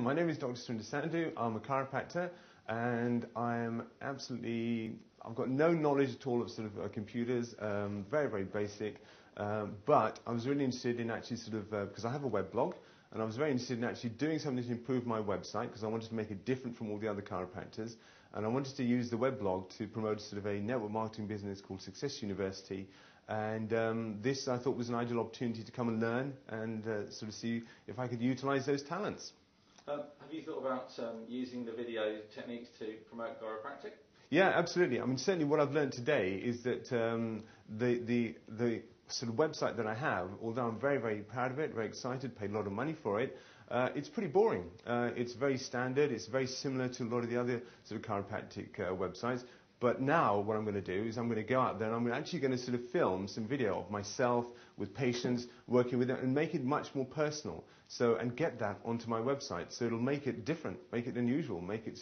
My name is Dr. Surinda Sandu. I'm a chiropractor, and I've got no knowledge at all of computers, very basic, but I was really interested in actually because I have a web blog, and I was very interested in actually doing something to improve my website because I wanted to make it different from all the other chiropractors, and I wanted to use the web blog to promote a network marketing business called Success University. And this I thought was an ideal opportunity to come and learn and see if I could utilize those talents. Have you thought about using the video techniques to promote chiropractic? Yeah, absolutely. I mean, certainly what I've learned today is that the sort of website that I have, although I'm very proud of it, very excited, paid a lot of money for it, it's pretty boring. It's very standard. It's very similar to a lot of the other sort of chiropractic websites. But now what I'm going to do is I'm going to go out there and I'm actually going to film some video of myself with patients, working with them, and make it much more personal. And get that onto my website. So it'll make it different, make it unusual, make it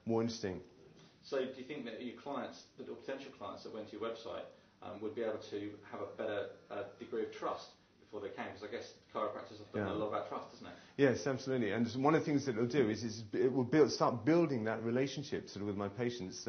more interesting. So do you think that your clients, or potential clients that went to your website, would be able to have a better degree of trust before they came? Because I guess chiropractors have done a lot about trust, doesn't it? Yes, absolutely. And one of the things that it'll do is it will start building that relationship with my patients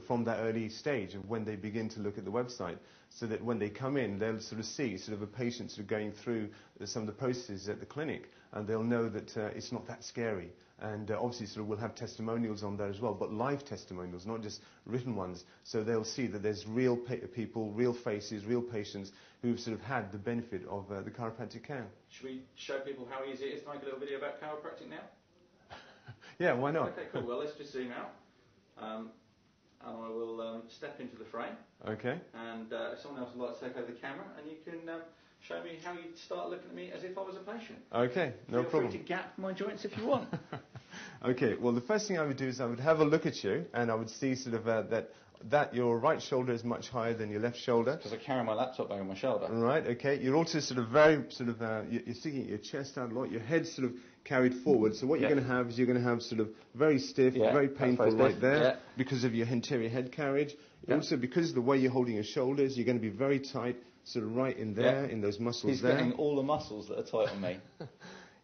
from that early stage of when they begin to look at the website, so that when they come in, they'll see a patient going through some of the processes at the clinic, and they'll know that it's not that scary. And obviously we'll have testimonials on there as well, but live testimonials, not just written ones. So they'll see that there's real people, real faces, real patients who've had the benefit of the chiropractic care. Should we show people how easy it is to make a little video about chiropractic now? Yeah, why not? Okay, cool. Well, let's just zoom out. And I will step into the frame. Okay. And if someone else would like to take over the camera, and you can show me how you start looking at me as if I was a patient. Okay, no problem. Feel free to gap my joints if you want. Okay, well the first thing I would do is I would have a look at you, and I would see that your right shoulder is much higher than your left shoulder. Because I carry my laptop bag on my shoulder. Right, okay. You're also very you're sticking your chest out a lot, your head's carried forward. So what you're going to have is you're going to have very stiff, very painful right there because of your anterior head carriage. Also because of the way you're holding your shoulders, you're going to be very tight, right in there, in those muscles there. He's getting all the muscles that are tight on me.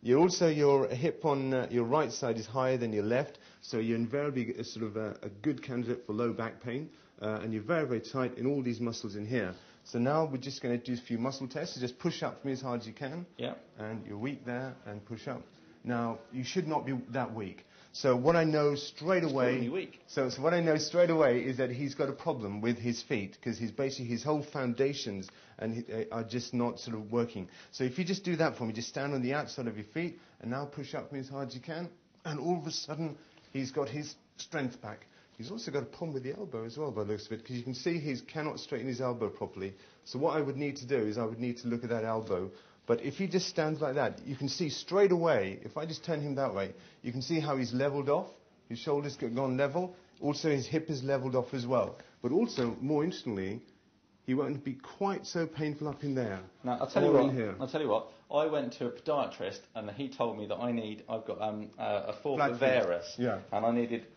Your hip on your right side is higher than your left, so you're invariably a good candidate for low back pain, and you're very tight in all these muscles in here. So now we're just going to do a few muscle tests. So just push up for me as hard as you can. Yeah. And you're weak there, and push up. Now you should not be that weak. So what I know straight away. So what I know straight away is that he's got a problem with his feet, because his whole foundations are just not working. So if you just do that for me, just stand on the outside of your feet, and now push up for me as hard as you can, and all of a sudden he's got his strength back. He's also got a problem with the elbow as well, by the looks of it, because you can see he cannot straighten his elbow properly. So what I would need to do is I would need to look at that elbow. But if he just stands like that, you can see straight away, if I just turn him that way, you can see how he's leveled off. His shoulders gone level. Also his hip is leveled off as well. But also, more interestingly, he won't be quite so painful up in there. Now, I'll tell you what, I went to a podiatrist and he told me that I've got a fourth varus, and I needed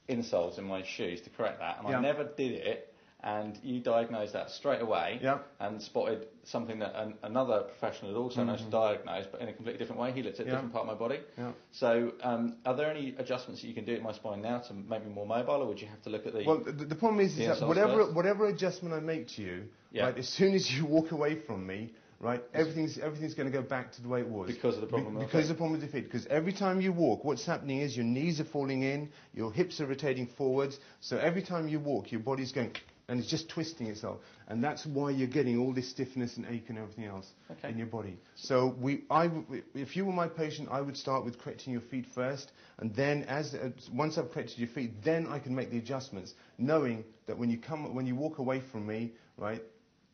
insoles in my shoes to correct that, and I never did it. And you diagnosed that straight away and spotted something that another professional had also managed to diagnose, but in a completely different way. He looked at a different part of my body. Yeah. So are there any adjustments that you can do at my spine now to make me more mobile, or would you have to look at the... Well, the problem is that whatever adjustment I make to you, right, as soon as you walk away from me, right, everything's going to go back to the way it was. Because of the problem because of the problem with the feet. Because every time you walk, what's happening is your knees are falling in, your hips are rotating forwards, so every time you walk, your body's going... and it's just twisting itself, and that's why you're getting all this stiffness and ache and everything else in your body. So if you were my patient, I would start with correcting your feet first, and then once I've corrected your feet, then I can make the adjustments, knowing that when you walk away from me, right,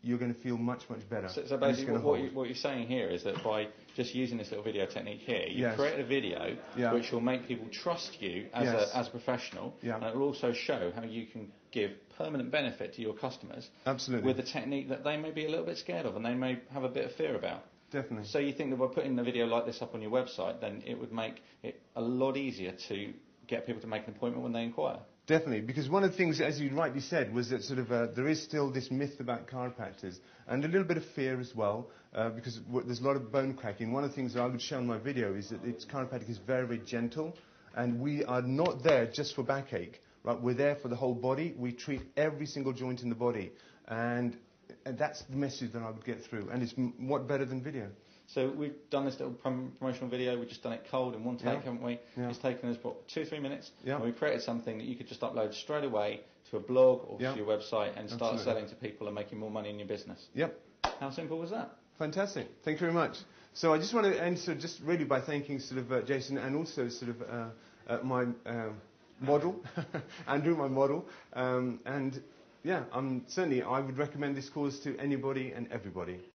you're going to feel much better. So basically what you're saying here is that by just using this little video technique here, you create a video which will make people trust you as a professional, and it will also show how you can give permanent benefit to your customers with a technique that they may be a little bit scared of and they may have a bit of fear about. Definitely. So you think that by putting a video like this up on your website, then it would make it a lot easier to get people to make an appointment when they inquire? Definitely, because one of the things, as you rightly said, was that sort of there is still this myth about chiropractors, and a little bit of fear as well, because there's a lot of bone cracking. One of the things that I would show in my video is that chiropractic is very, very gentle, and we are not there just for backache. Right? We're there for the whole body. We treat every single joint in the body, and that's the message that I would get through. And it's what better than video? So we've done this little promotional video. We've just done it cold in one take, haven't we? Yeah. It's taken us, what, 2-3 minutes? Yeah. And we created something that you could just upload straight away to a blog or to your website and start selling to people and making more money in your business. Yep. How simple was that? Fantastic. Thank you very much. So I just want to end just really by thanking sort of Jason and also sort of my model, Andrew, my model. And yeah, certainly I would recommend this course to anybody and everybody.